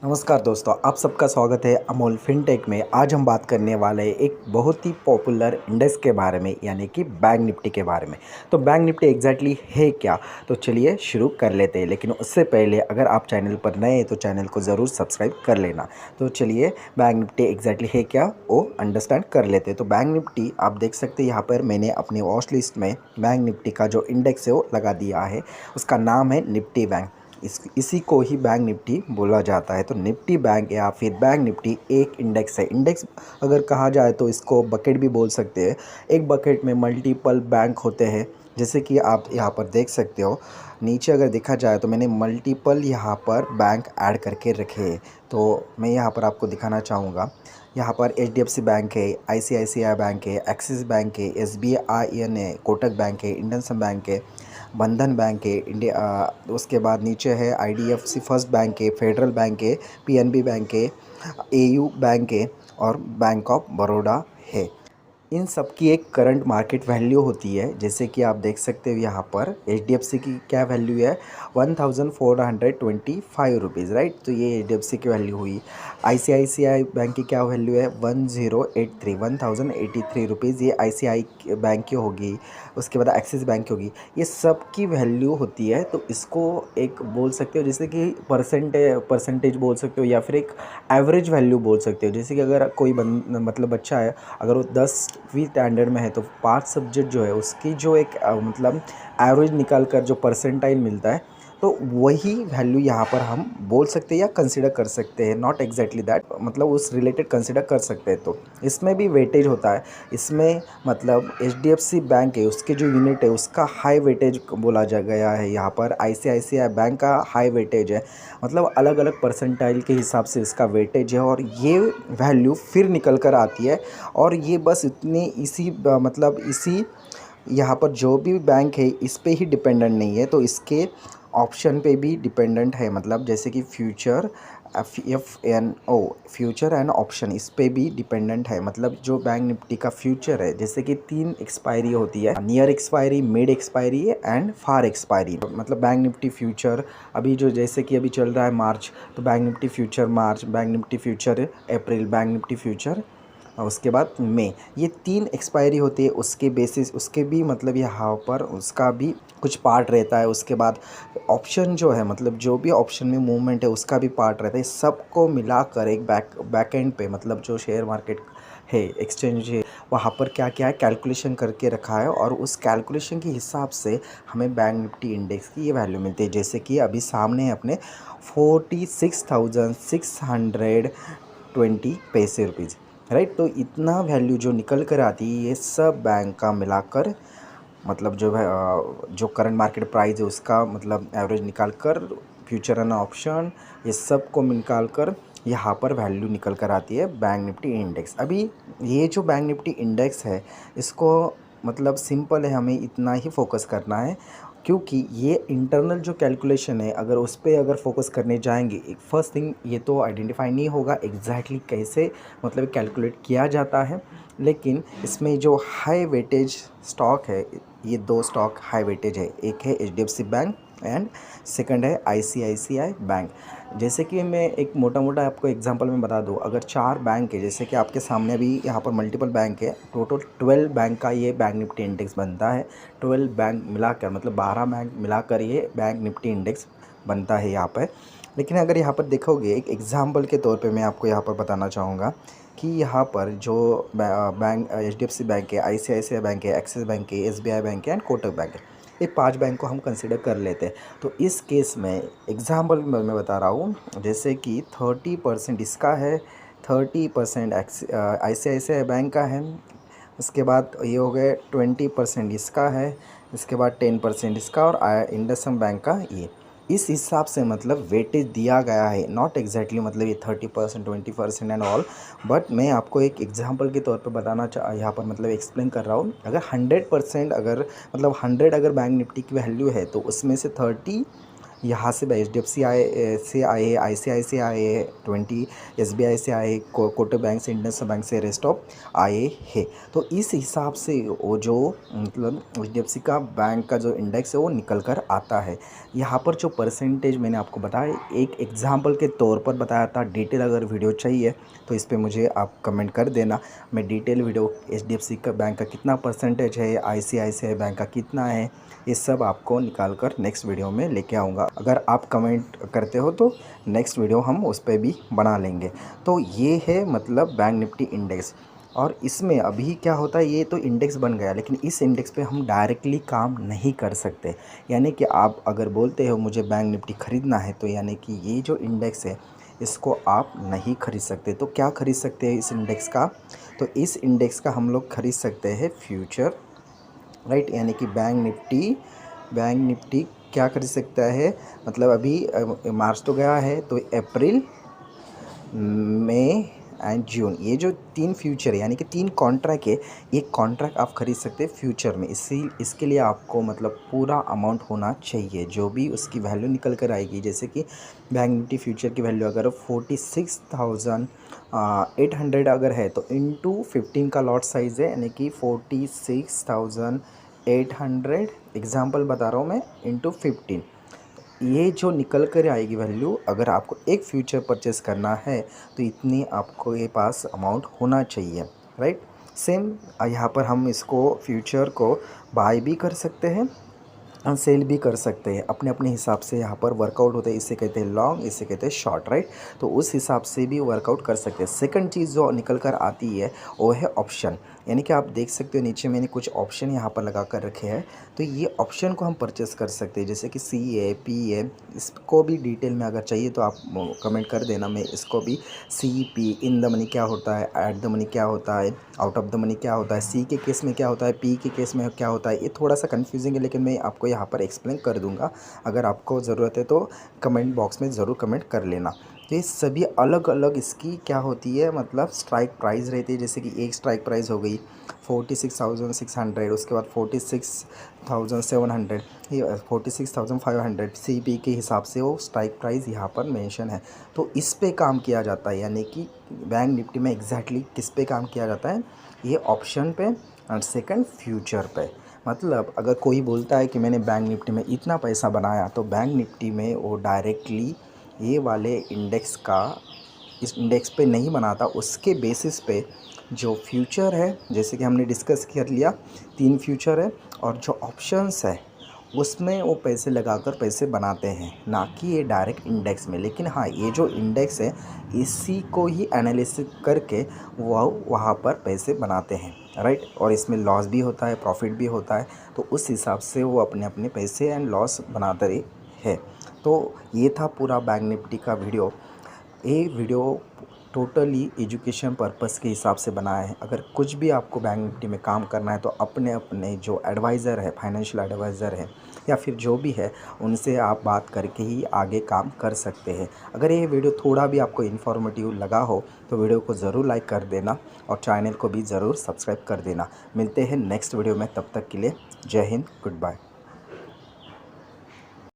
नमस्कार दोस्तों, आप सबका स्वागत है अमोल फिनटेक में। आज हम बात करने वाले हैं एक बहुत ही पॉपुलर इंडेक्स के बारे में, यानी कि बैंक निफ्टी के बारे में। तो बैंक निफ्टी एग्जैक्टली है क्या? तो चलिए शुरू कर लेते हैं, लेकिन उससे पहले अगर आप चैनल पर नए हैं तो चैनल को ज़रूर सब्सक्राइब कर लेना। तो चलिए बैंक निफ्टी एग्जैक्टली है क्या वो अंडरस्टैंड कर लेते हैं। तो बैंक निफ्टी आप देख सकते हैं, यहाँ पर मैंने अपनी वॉच लिस्ट में बैंक निफ्टी का जो इंडेक्स है वो लगा दिया है। उसका नाम है निफ्टी बैंक। इसी को ही बैंक निफ्टी बोला जाता है। तो निफ्टी बैंक या फिर बैंक निफ्टी एक इंडेक्स है। इंडेक्स अगर कहा जाए तो इसको बकेट भी बोल सकते हैं। एक बकेट में मल्टीपल बैंक होते हैं, जैसे कि आप यहाँ पर देख सकते हो। नीचे अगर देखा जाए तो मैंने मल्टीपल यहाँ पर बैंक ऐड करके रखे हैं। तो मैं यहाँ पर आपको दिखाना चाहूँगा। यहाँ पर HDFC बैंक है, ICICI बैंक है, एक्सिस बैंक है, SBI है, कोटक बैंक है, इंडियन बैंक है, बंधन बैंक है, उसके बाद नीचे है IDFC फर्स्ट बैंक है, फेडरल बैंक है, PNB बैंक है, AU बैंक है और बैंक ऑफ बड़ौदा है। इन सब की एक करंट मार्केट वैल्यू होती है, जैसे कि आप देख सकते हो यहाँ पर HDFC की क्या वैल्यू है, 1425 रुपीज़, राइट। तो ये HDFC की वैल्यू हुई। ICICI बैंक की क्या वैल्यू है, 1083 रुपीज़, ये ICICI बैंक की होगी। उसके बाद एक्सिस बैंक की होगी। ये सब की वैल्यू होती है। तो इसको एक बोल सकते हो, जैसे कि परसेंटेज बोल सकते हो, या फिर एक एवरेज वैल्यू बोल सकते हो। जैसे कि अगर कोई मतलब बच्चा है, अगर वो 10वीं स्टैंडर्ड में है तो 5 सब्जेक्ट जो है उसकी जो एक मतलब एवरेज निकाल कर जो परसेंटाइल मिलता है, तो वही वैल्यू यहाँ पर हम बोल सकते हैं या कंसिडर कर सकते हैं। नॉट एग्जैक्टली दैट, मतलब उस रिलेटेड कंसिडर कर सकते हैं। तो इसमें भी वेटेज होता है। इसमें मतलब HDFC बैंक है, उसके जो यूनिट है उसका हाई वेटेज बोला जा गया है। यहाँ पर ICICI बैंक का हाई वेटेज है। मतलब अलग अलग परसेंटाइल के हिसाब से इसका वेटेज है, और ये वैल्यू फिर निकल कर आती है। और ये बस इतनी मतलब इसी यहाँ पर जो भी बैंक है इस पे ही डिपेंडेंट नहीं है, तो इसके ऑप्शन पे भी डिपेंडेंट है। मतलब जैसे कि future FNO, future and option, इस पे भी डिपेंडेंट है। मतलब जो बैंक निफ्टी का फ्यूचर है, जैसे कि 3 एक्सपायरी होती है, near expiry, mid expiry and far expiry. मतलब बैंक निफ्टी फ्यूचर अभी जो जैसे कि अभी चल रहा है मार्च, तो बैंक निफ्टी फ्यूचर मार्च, बैंक निफ्टी फ्यूचर अप्रैल, बैंक निफ्टी फ्यूचर और उसके बाद मई, ये 3 एक्सपायरी होती है। उसके बेसिस उसके भी मतलब यहाँ पर उसका भी कुछ पार्ट रहता है। उसके बाद ऑप्शन जो है, मतलब जो भी ऑप्शन में मूवमेंट है उसका भी पार्ट रहता है। सबको मिलाकर एक बैक एंड पे, मतलब जो शेयर मार्केट है, एक्सचेंज है, वहाँ पर क्या क्या कैलकुलेशन करके रखा है, और उस कैलकुलेशन के हिसाब से हमें बैंक निफ्टी इंडेक्स की ये वैल्यू मिलती है। जैसे कि अभी सामने है अपने 46,620 पैसे रुपीज़, राइट। तो इतना वैल्यू जो निकल कर आती है, ये सब बैंक का मिलाकर, मतलब जो है जो करंट मार्केट प्राइस है उसका मतलब एवरेज निकाल कर, फ्यूचर एंड ऑप्शन, ये सब को निकाल कर यहाँ पर वैल्यू निकल कर आती है बैंक निफ्टी इंडेक्स। अभी ये जो बैंक निफ्टी इंडेक्स है, इसको मतलब सिंपल है, हमें इतना ही फोकस करना है, क्योंकि ये इंटरनल जो कैलकुलेशन है, अगर उस पर अगर फोकस करने जाएंगे, एक फर्स्ट थिंग ये तो आइडेंटिफाई नहीं होगा एग्जैक्टली कैसे मतलब कैलकुलेट किया जाता है। लेकिन इसमें जो हाई वेटेज स्टॉक है, ये 2 स्टॉक हाई वेटेज है। एक है HDFC बैंक एंड सेकंड है ICICI बैंक। जैसे कि मैं एक मोटा मोटा आपको एग्जांपल में बता दूं, अगर 4 बैंक है, जैसे कि आपके सामने अभी यहाँ पर मल्टीपल बैंक है, टोटल 12 बैंक का ये बैंक निफ्टी इंडेक्स बनता है। 12 बैंक मिलाकर, मतलब 12 बैंक मिलाकर ये बैंक निफ्टी इंडेक्स बनता है यहाँ पर। लेकिन अगर यहाँ पर देखोगे, एक एग्जाम्पल के तौर पे मैं आपको यहाँ पर बताना चाहूँगा कि यहाँ पर जो बैंक HDFC बैंक है, ICICI बैंक है, एक्सिस बैंक है, SBI बैंक है एंड कोटक बैंक है, ये 5 बैंक को हम कंसिडर कर लेते हैं। तो इस केस में एग्जाम्पल में मैं बता रहा हूँ, जैसे कि 30% इसका है, 30% ICICI बैंक का है, उसके बाद ये हो गए 20% इसका है, इसके बाद 10% इसका, और इंडसइंड बैंक का ये। इस हिसाब से मतलब वेटेज दिया गया है। नॉट एग्जैक्टली मतलब ये 30%, 20% एंड ऑल, बट मैं आपको एक एग्जांपल के तौर पे बताना यहाँ पर मतलब एक्सप्लेन कर रहा हूँ। अगर 100% अगर मतलब 100 अगर बैंक निफ्टी की वैल्यू है, तो उसमें से 30 यहाँ से HDFC से आए, ICICI से आए 20, SBI से आए, कोटक बैंक से, इंडस बैंक से, रेस्ट ऑफ आए हैं। तो इस हिसाब से वो जो मतलब HDFC का बैंक का जो इंडेक्स है वो निकल कर आता है। यहाँ पर जो परसेंटेज मैंने आपको बताया एक एग्जांपल के तौर पर बताया था। डिटेल अगर वीडियो चाहिए तो इस पे मुझे आप कमेंट कर देना, मैं डिटेल वीडियो HDFC का बैंक का कितना परसेंटेज है, ICICI बैंक का कितना है, ये सब आपको निकाल कर नेक्स्ट वीडियो में लेके आऊँगा। अगर आप कमेंट करते हो तो नेक्स्ट वीडियो हम उस पर भी बना लेंगे। तो ये है मतलब बैंक निफ्टी इंडेक्स। और इसमें अभी क्या होता है, ये तो इंडेक्स बन गया, लेकिन इस इंडेक्स पे हम डायरेक्टली काम नहीं कर सकते। यानी कि आप अगर बोलते हो मुझे बैंक निफ्टी ख़रीदना है, तो यानी कि ये जो इंडेक्स है इसको आप नहीं खरीद सकते। तो क्या खरीद सकते हैं इस इंडेक्स का? तो इस इंडेक्स का हम लोग खरीद सकते हैं फ्यूचर, राइट। यानी कि बैंक निफ्टी क्या खरीद सकता है, मतलब अभी मार्च तो गया है, तो अप्रैल, मई एंड जून, ये जो 3 फ्यूचर है यानी कि 3 कॉन्ट्रैक्ट है, ये कॉन्ट्रैक्ट आप खरीद सकते हैं फ्यूचर में। इसके लिए आपको मतलब पूरा अमाउंट होना चाहिए, जो भी उसकी वैल्यू निकल कर आएगी। जैसे कि बैंक निफ्टी फ्यूचर की वैल्यू अगर 46,800 अगर है, तो इंटू 15 का लॉट साइज़ है, यानी कि 46,800 एग्जाम्पल बता रहा हूँ मैं, इंटू 15। ये जो निकल कर आएगी वैल्यू, अगर आपको एक फ्यूचर परचेस करना है तो इतनी आपको ये पास अमाउंट होना चाहिए, राइट। सेम यहाँ पर हम इसको फ्यूचर को बाय भी कर सकते हैं और सेल भी कर सकते हैं, अपने अपने हिसाब से यहाँ पर वर्कआउट होता है। इसे कहते हैं लॉन्ग, इसे कहते हैं शॉर्ट, राइट। तो उस हिसाब से भी वर्कआउट कर सकते हैं। सेकंड चीज़ जो निकल कर आती है वो है ऑप्शन। यानी कि आप देख सकते हो नीचे मैंने कुछ ऑप्शन यहाँ पर लगा कर रखे हैं, तो ये ऑप्शन को हम परचेस कर सकते हैं। जैसे कि CA, PA, इसको भी डिटेल में अगर चाहिए तो आप कमेंट कर देना, मैं इसको भी CP, इन द मनी क्या होता है, एट द मनी क्या होता है, आउट ऑफ द मनी क्या होता है, C के केस में क्या होता है, P के केस में क्या होता है, ये थोड़ा सा कन्फ्यूजिंग है, लेकिन मैं आपको यहाँ पर एक्सप्लेन कर दूँगा। अगर आपको ज़रूरत है तो कमेंट बॉक्स में ज़रूर कमेंट कर लेना। तो ये सभी अलग अलग इसकी क्या होती है, मतलब स्ट्राइक प्राइस रहती है। जैसे कि एक स्ट्राइक प्राइस हो गई 46,600, उसके बाद 46,700, ये 46,500 CP के हिसाब से वो स्ट्राइक प्राइस यहाँ पर मेंशन है। तो इस पे काम किया जाता है, यानी कि बैंक निफ्टी में एग्जैक्टली किस पे काम किया जाता है, ये ऑप्शन पे और सेकंड फ्यूचर पे। मतलब अगर कोई बोलता है कि मैंने बैंक निफ्टी में इतना पैसा बनाया, तो बैंक निफ्टी में वो डायरेक्टली ये वाले इंडेक्स का, इस इंडेक्स पे नहीं बनाता, उसके बेसिस पे जो फ्यूचर है, जैसे कि हमने डिस्कस कर लिया 3 फ्यूचर है, और जो ऑप्शंस है उसमें वो पैसे लगाकर पैसे बनाते हैं, ना कि ये डायरेक्ट इंडेक्स में। लेकिन हाँ, ये जो इंडेक्स है इसी को ही एनालिसिस करके वो वहाँ पर पैसे बनाते हैं, राइट। और इसमें लॉस भी होता है, प्रॉफिट भी होता है, तो उस हिसाब से वो अपने अपने पैसे एंड लॉस बनाते रहे है। तो ये था पूरा बैंक निफ्टी का वीडियो। ये वीडियो टोटली एजुकेशन पर्पस के हिसाब से बनाया है। अगर कुछ भी आपको बैंक निफ्टी में काम करना है तो अपने अपने जो एडवाइज़र है, फाइनेंशियल एडवाइज़र है या फिर जो भी है, उनसे आप बात करके ही आगे काम कर सकते हैं। अगर ये वीडियो थोड़ा भी आपको इन्फॉर्मेटिव लगा हो तो वीडियो को ज़रूर लाइक कर देना और चैनल को भी ज़रूर सब्सक्राइब कर देना। मिलते हैं नेक्स्ट वीडियो में, तब तक के लिए जय हिंद, गुड बाय।